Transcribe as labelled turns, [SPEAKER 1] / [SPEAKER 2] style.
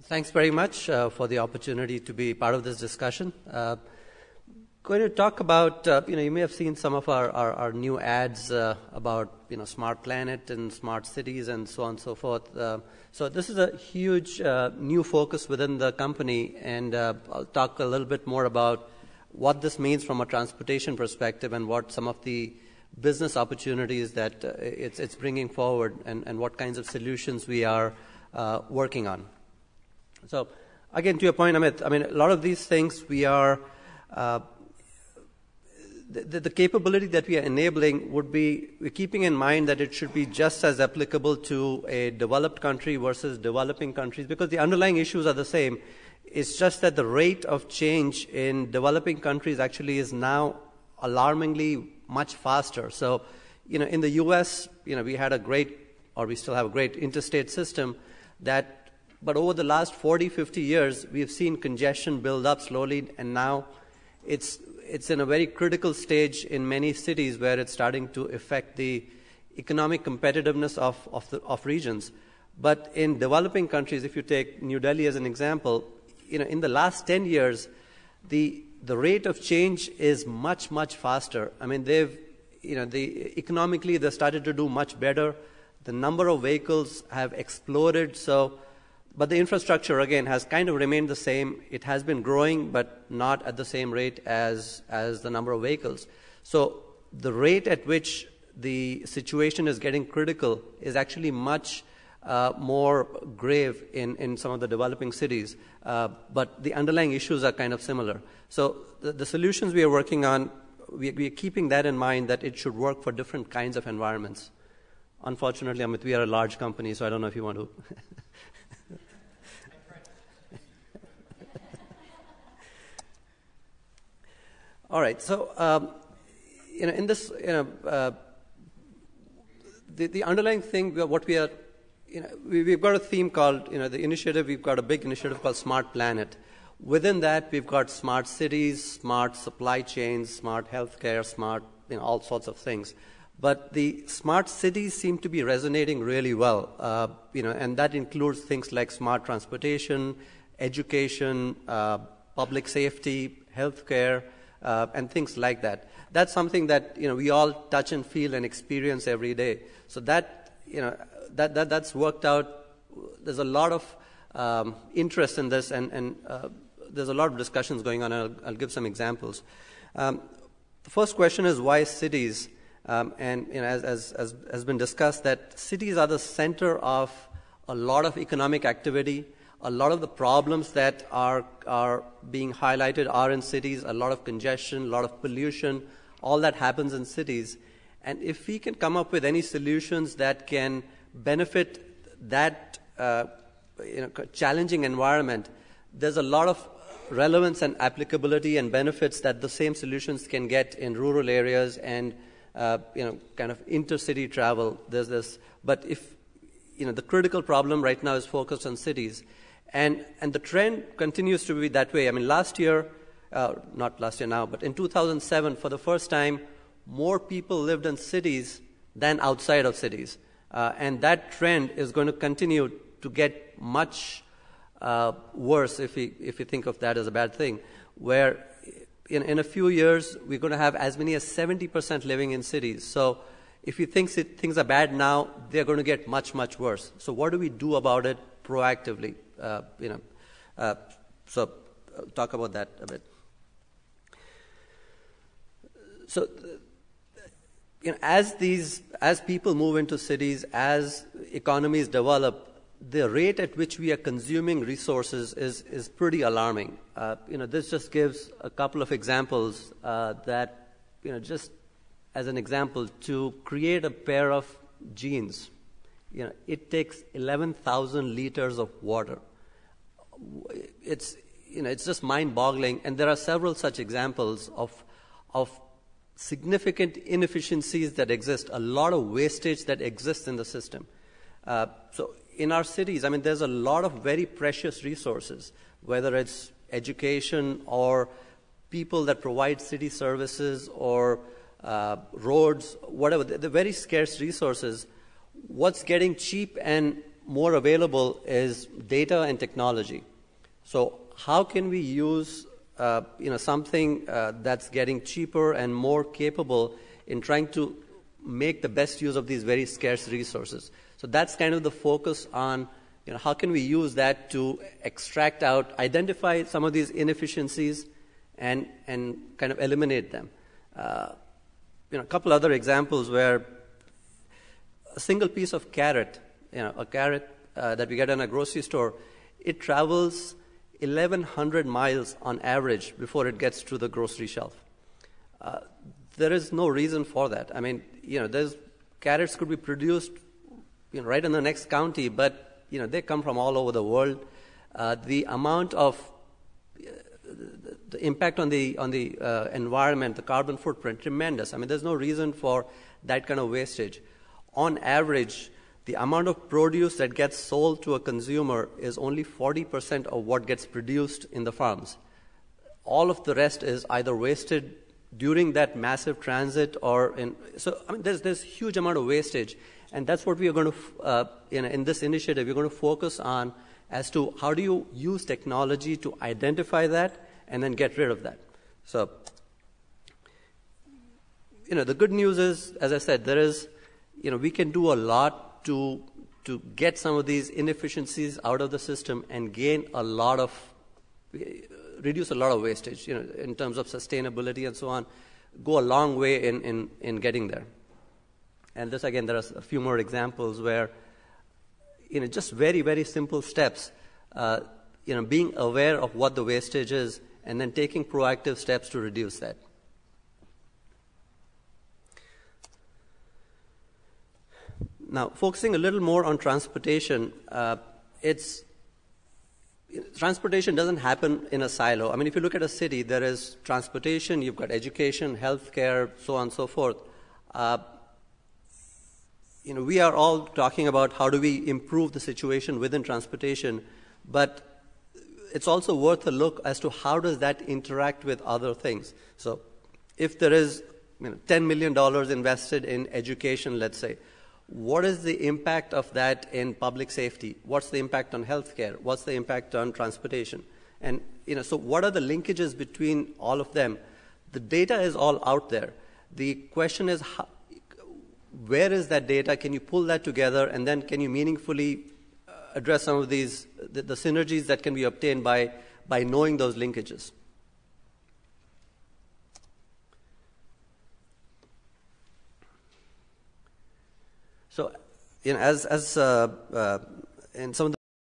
[SPEAKER 1] Thanks very much for the opportunity to be part of this discussion. Going to talk about, you may have seen some of our new ads about, smart planet and smart cities and so on and so forth. So this is a huge new focus within the company, and I'll talk a little bit more about what this means from a transportation perspective and what some of the business opportunities that it's bringing forward and what kinds of solutions we are working on. So again, to your point, Amit, a lot of these things we are the capability that we are enabling would be, we're keeping in mind that it should be just as applicable to a developed country versus developing countries, because the underlying issues are the same. It's just that the rate of change in developing countries actually is now alarmingly much faster. So, in the U.S., we had a great, or we still have a great interstate system but over the last 40, 50 years, we've seen congestion build up slowly, and now it's in a very critical stage in many cities where it's starting to affect the economic competitiveness of regions. But in developing countries, if you take New Delhi as an example, in the last 10 years, the rate of change is much, much faster. Economically, they started to do much better. The number of vehicles have exploded. But the infrastructure, again, has kind of remained the same. It has been growing, but not at the same rate as the number of vehicles. So the rate at which the situation is getting critical is actually much more grave in some of the developing cities. But the underlying issues are kind of similar. So the solutions we are working on, we are keeping that in mind, that it should work for different kinds of environments. Unfortunately, Amit, we are a large company, so I don't know if you want to... All right. So, in this, the underlying thing, what we are, we've got a theme called, the initiative. We've got a big initiative called Smart Planet. Within that, we've got smart cities, smart supply chains, smart healthcare, smart, all sorts of things. But the smart cities seem to be resonating really well, and that includes things like smart transportation, education, public safety, healthcare. And things like that. That's something that we all touch and feel and experience every day. So that's worked out. There's a lot of interest in this, and there's a lot of discussions going on. I'll give some examples. The first question is why cities? And as has been discussed, that cities are the center of a lot of economic activity. A lot of the problems that are being highlighted are in cities. A lot of congestion, a lot of pollution, all that happens in cities. And if we can come up with any solutions that can benefit that challenging environment, there's a lot of relevance and applicability and benefits that the same solutions can get in rural areas and kind of intercity travel. There's this, but if the critical problem right now is focused on cities. And the trend continues to be that way. Last year, not last year now, but in 2007, for the first time, more people lived in cities than outside of cities. And that trend is going to continue to get much worse if we think of that as a bad thing, where in a few years, we're going to have as many as 70% living in cities. So if you think things are bad now, they're going to get much, much worse. So what do we do about it proactively? So talk about that a bit. So, as people move into cities, as economies develop, the rate at which we are consuming resources is pretty alarming. This just gives a couple of examples that, just as an example, to create a pair of jeans, it takes 11,000 liters of water. It's just mind-boggling, and there are several such examples of significant inefficiencies that exist, a lot of wastage that exists in the system. So in our cities, there's a lot of very precious resources, whether it's education or people that provide city services or roads, whatever. They're very scarce resources. What's getting cheap and more available is data and technology. So how can we use something that's getting cheaper and more capable in trying to make the best use of these very scarce resources? So that's kind of the focus on how can we use that to extract out, identify some of these inefficiencies and kind of eliminate them. A couple other examples where a single piece of carrot, a carrot that we get in a grocery store, it travels 1,100 miles on average before it gets to the grocery shelf. There is no reason for that. I mean, there's carrots could be produced right in the next county, but they come from all over the world. The amount of the impact on the environment, the carbon footprint, tremendous. I mean, there's no reason for that kind of wastage. On average, the amount of produce that gets sold to a consumer is only 40% of what gets produced in the farms. All of the rest is either wasted during that massive transit or there's huge amount of wastage, and that's what we are going to in this initiative we're going to focus on as to how do you use technology to identify that and then get rid of that. So the good news is, as I said, there is we can do a lot to get some of these inefficiencies out of the system and reduce a lot of wastage, in terms of sustainability and so on, go a long way in getting there. And this, again, there are a few more examples where, just very, very simple steps, being aware of what the wastage is and then taking proactive steps to reduce that. Now, focusing a little more on transportation, transportation doesn't happen in a silo. I mean, if you look at a city, there is transportation, you've got education, healthcare, so on and so forth. We are all talking about how do we improve the situation within transportation, but it's also worth a look as to how does that interact with other things. So if there is $10 million invested in education, let's say, what is the impact of that in public safety? What's the impact on healthcare? What's the impact on transportation? And so what are the linkages between all of them? The data is all out there. The question is, where is that data? Can you pull that together, and then can you meaningfully address some of these the synergies that can be obtained by knowing those linkages? So, as in some of the